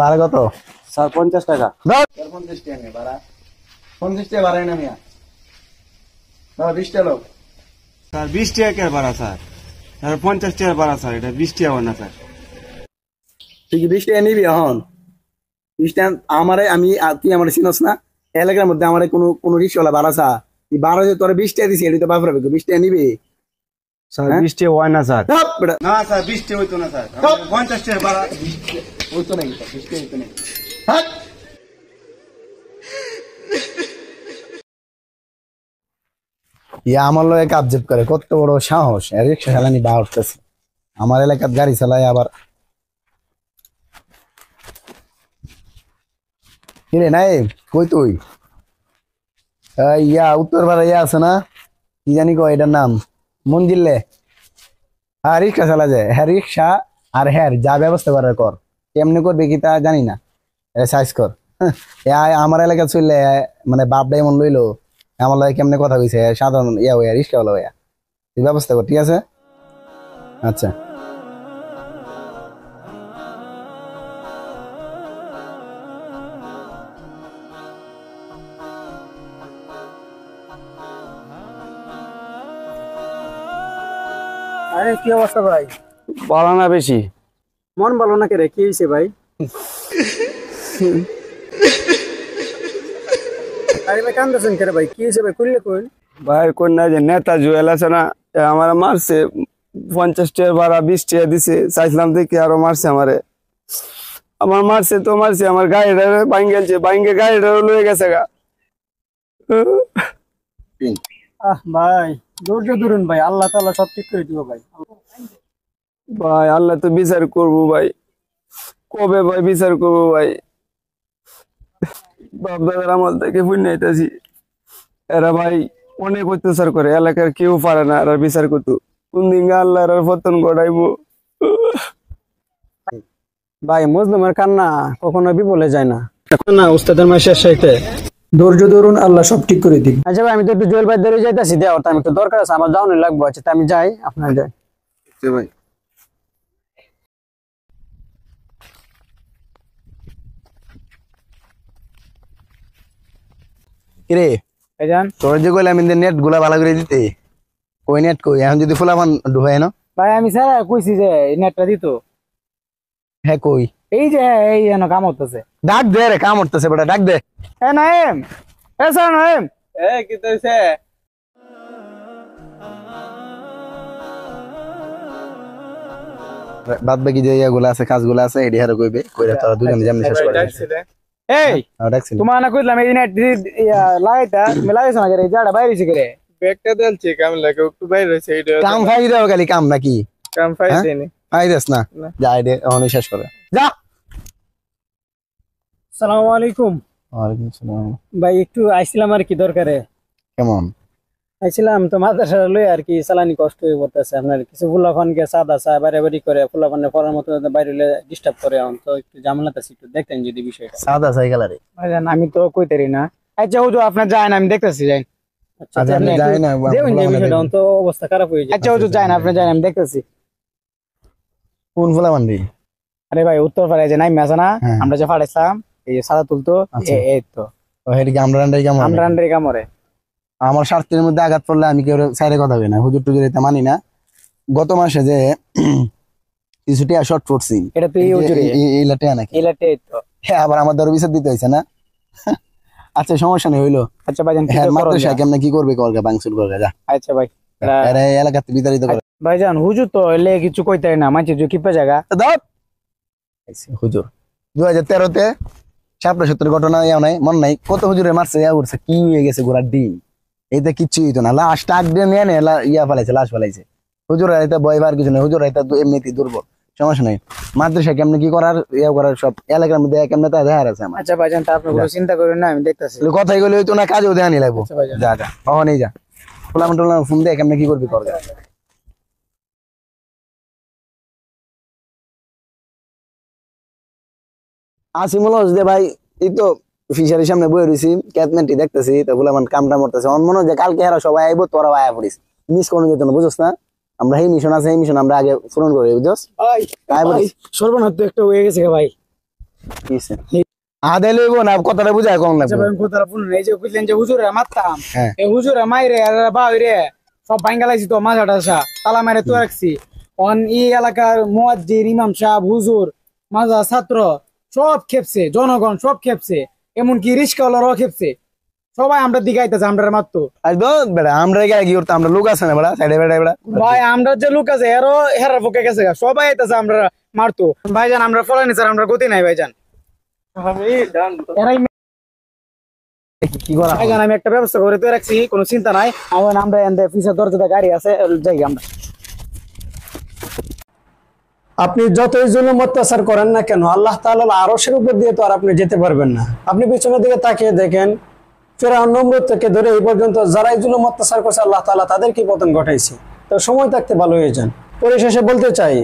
ভাড়া কত? স্যার 50 টাকা। 50 টাকা নেই ভাড়া, 50 টাকা ভাড়াই না মিয়া। 20 টাকা লোক স্যার 20 টাকা কে ভাড়া স্যার? 50 টাকা ভাড়া স্যার, এটা 20 টাকা না স্যার। তুই কি 20 টাকা নিবি এখন? 20 টাকা আমারে তুই আমার চিনস না? এলাকার মধ্যে আমার কোনো রিক্সাওয়ালা ভাড়া চা, তুই ভাড়া যে তোর 20 টাকা দিছি এটা তো বাপরে 20 টাকা নিবি? স্যার 20 টাকা হয় না স্যার। না স্যার 20 টাকা হইতো না স্যার, 50 টাকা ভাড়া হইতো নাকি? 20 টাকা হইতো নাকি? আমার লোক কাবজেব করে, কত বড় সাহস! রিক্সা চালানি বা উঠতেছে আমার এলাকার, গাড়ি চালায় আবার। কিরে নাই কই তুই? উত্তর পাড়া আছে না, কি জানি কয় এটার নাম, মন্দিরলে। হ্যাঁ রিক্সা চালা যায়, হ্যাঁ রিক্সা। আর হ্যাঁ যা ব্যবস্থা করার কর, কেমনে করবে কি তা জানি না, সাইজ কর। আমার এলাকা চললে মানে বাপটা এমন লইলো, আমার লাগে কেমনে কথা কইছে সাধারণ হইয়া রিক্সাওয়ালা হইয়া। তুই ব্যবস্থা কর, ঠিক আছে? আচ্ছা আরে কি অবস্থা ভাই? ভাড়া না বেশি। মন ভালো না রে, কি হয়েছে ভাই? আরে ভাই কান্দাছেন কে ভাই? কি হয়েছে ভাই? খুললে কইন। ভাই কোন না যে নেতা জুয়েল আছে না, আমার মারছে 50 টাকা ভাড়া, 20 টাকা দিছে, চাইছিলাম দেখি আরো মারছে আমারে। আমার মারছে তো মারছে, আমার গাড়িটা ভাঙ্গেলছে, ভাঙ্গে গাড়িটা লয়ে গেছে গা। ভাই ধৈর্য ধরুন ভাই, আল্লাহ তাআলা সব ঠিক করে দিব ভাই। ভাই আল্লাহ তো বিচার করবো ভাই, কবে ভাই বিচার করবো ভাই? বাপ দাদার আমল থেকে পুণ্যাইতেছি, এরা ভাই অনেক অত্যাচার করে, এলাকার কেউ পারে না এরা বিচার করতো। কোন দিন আল্লাহ এর পতন ঘটাইবো। ভাই মজলুমের কান্না কখনো বিফলে যায় না, না উস্তাদের মাসের সাথে। ধৈর্য ধরুন, আল্লাহ সব ঠিক করে দিন। আচ্ছা ভাই আমি তো একটু জুয়েল ভাই ধরে যাইতাছি, দেওয়ার টাইম একটু দরকার আছে, আমার যাওয়ানো লাগবে। আচ্ছা আমি যাই, আপনার যাই। ভাই কিরে ভাইজান, তোর যে কইলাম নেট গুলা ভালো করে দিতে, কই নেট কই? এখন যদি ফুলাবান ঢুকায় না? ভাই আমি স্যার কইছি যে নেটটা দিত। হ্যাঁ কই? এই যে এই যেন কাম হতেছে। ডাক দে রে, কাম উঠতেছে বেটা, ডাক দে। এ নাইম, এ স্যার নাইম। কি হইছে? বাদ বাকি যে ইয়াগুলো আছে, কাজগুলো আছে, এডি হারে কইবে, কইরা তোরা দুজনে যেমনি শেষ করে দিছে। এই ডাকছিল তোমার না কইলাম এই নেট লাগাইতা মেলাইছ না রে, জাড়া বাইরেছি করে ব্যাগটা দেলছে, কাম লাগে একটু বাইরে হইছে, এইটা কাম ফাই দাও, খালি কাম নাকি? কাম ফাই দেনি। ফাই দেস না, যা এডি অহনি শেষ করে যা। আসসালামু আলাইকুম। ওয়ালাইকুম আসসালাম। ভাই একটু আইছিলাম আর কি দরকারে। কেমন? আইছিলাম তো মাদ্রাসা লই আর কি, চালানি কষ্ট হয়ে পড়তেছে। আপনার কিছু ফুলাফানকে সাদা চা বাড়ি বাড়ি করে ফুলাফানের পড়ার মতো বাইরে ডিস্টার্ব করে, এখন তো একটু ঝামেলাতে একটু দেখতেন যদি বিষয়টা। সাদা সাইকেল আরে ভাইজান আমি তো কইতারি না। আচ্ছা হুজুর আপনার যায় না, আমি দেখতেছি যাই। আচ্ছা আপনি যাই না, দেখুন যে বিষয়টা তো অবস্থা খারাপ হয়ে যায়। আচ্ছা হুজুর যায় না, আপনি যায় না, আমি দেখতেছি। কোন ফুলা বান্ডি? আরে ভাই উত্তর পাড়ায় যে নাইম আছে না, আমরা যে ফাড়াইছিলাম এই যে সাদা তুলতো, এই তো হেডি আমরা রান্ডাই কেমন? আমরা রান্ডাই কামরে। আমার স্বার্থের মধ্যে আঘাত পড়লে আমি কেউ সাইডে কথা বলি না, হুজুর টুজুর এটা মানি না। গত মাসে যে কিছুটা শর্ট পড়ছি, এটা তো এই হুজুর এই লাটে নাকি? এই লাটে তো হ্যাঁ, আবার আমার দর বিচার দিতে হইছে না। আচ্ছা সমস্যা নেই, হইলো। আচ্ছা ভাইজান হ্যাঁ মাদ্রাসা কেমনে কি করবে, করবে বাংসুর করবে যা। আচ্ছা ভাই এরা এলাকাতে বিতাড়িত করে। ভাইজান হুজুর তো এলে কিছু কইতাই না, মানছি যে কিপা জায়গা দাও। হুজুর 2013-তে 70 ঘটনা ইয়া নাই, মন নাই? কত হুজুরে মারছে, ইয়া করছে, কি হয়ে গেছে গোড়ার ডিম, এইটা কিচ্ছু হইতো না। লাশ টাক দিয়ে নিয়ে নে, ইয়া ফেলাইছে, লাশ ফেলাইছে। হুজুর এটা বয় বার কিছু নেই, হুজুর এটা এমনিতে দুর্বল, সমস্যা নাই। মাদ্রাসা কেমনে কি করার, ইয়া করার সব এলাকার মধ্যে কেমনে তা দেখা আছে আমার। আচ্ছা ভাইজান তা আপনি কোনো চিন্তা করেন না, আমি দেখতাছি। কথাই গেলে হইতো না, কাজেও দেখা নিয়ে লাগবো। যা যা অহনই যা, ফুলাম টুলাম ফোন দিয়ে কেমনে কি করবি কর। আসিমুল দে ভাই, এই তো ফিশারির সামনে বয়ে রয়েছি, ক্যাটমেন্টি দেখতেছি, তো ফুলামান কামটা মরতেছে। অন মনে হয় যে কালকে এরা সবাই আইবো, তোরা আয়া পড়িস, মিস কোনো যেত না, বুঝছ না? আমরা এই মিশন আছে, এই মিশন আমরা আগে পূরণ করি, বুঝছ? সর্বনাশ তো একটা হয়ে গেছে ভাই। আদে লইব না, কথাটা বুঝায় কম আচ্ছা লাগবে। ভাই কোথাও শুনুন, এই যে বুঝলেন যে হুজুরে মারতাম, হ্যাঁ। এই হুজুরে মাইরে আর বাউরে সব ভাঙ্গা লাইছি তো মাজা টাসা তালা মারে তো রাখছি। অন এই এলাকার মুয়াজ্জির, ইমাম সাহেব, হুজুর, মাজা ছাত্র সব খেপছে, জনগণ সব খেপছে, এমনকি রিস্কাওয়ালারাও খেপছে। সবাই আমরা দিগাইতেছে আমরা মারতো। আসবো বেড়া, আমরা এখানে কি করতাম, আমরা লোক আছে না বেড়া, সাইডে বেড়া বেড়া। ভাই আমরা যে লোক আছে এরও হেরার পক্ষে গেছে গা। সবাই আইতাছে আমরা মারতো। ভাইজান আমরা ফলানি স্যার, আমরা গতি নাই ভাইজান। এরাই কি করা? ভাইজান আমি একটা ব্যবস্থা করে তো রাখছি, কোনো চিন্তা নাই। আমরা এনদে পিছের দরজাতে গাড়ি আছে, যাই আমরা। আপনি যতই জুলুম অত্যাচার করেন না কেন, আল্লাহ তাআলার আরশের উপর দিয়ে তো আর আপনি যেতে পারবেন না। আপনি পিছনের দিকে তাকিয়ে দেখেন, ফিরআউন, নমরুদ থেকে ধরে এই পর্যন্ত যারাই জুলুম অত্যাচার করছে আল্লাহ তাআলা তাদেরকে পতন ঘটাইছে। তো সময় থাকতে ভালো হয়ে যান। পরিশেষে বলতে চাই,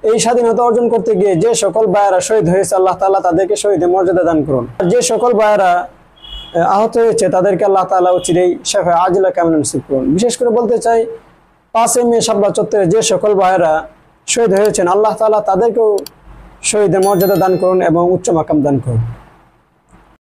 এই স্বাধীনতা অর্জন করতে গিয়ে যে সকল ভাইয়েরা শহীদ হয়েছে আল্লাহ তাআলা তাদেরকে শহীদের মর্যাদা দান করুন। আর যে সকল ভাইয়েরা আহত হয়েছে তাদেরকে আল্লাহ তাআলা চিরেই শাফা আজিলা কামিল নসিব করুন। বিশেষ করে বলতে চাই, 5 মে শাপলা চত্বরে যে সকল ভাইয়েরা শহীদ হয়েছেন আল্লাহ তাআলা তাদেরকেও শহীদের মর্যাদা দান করুন এবং উচ্চ মাকাম দান করুন।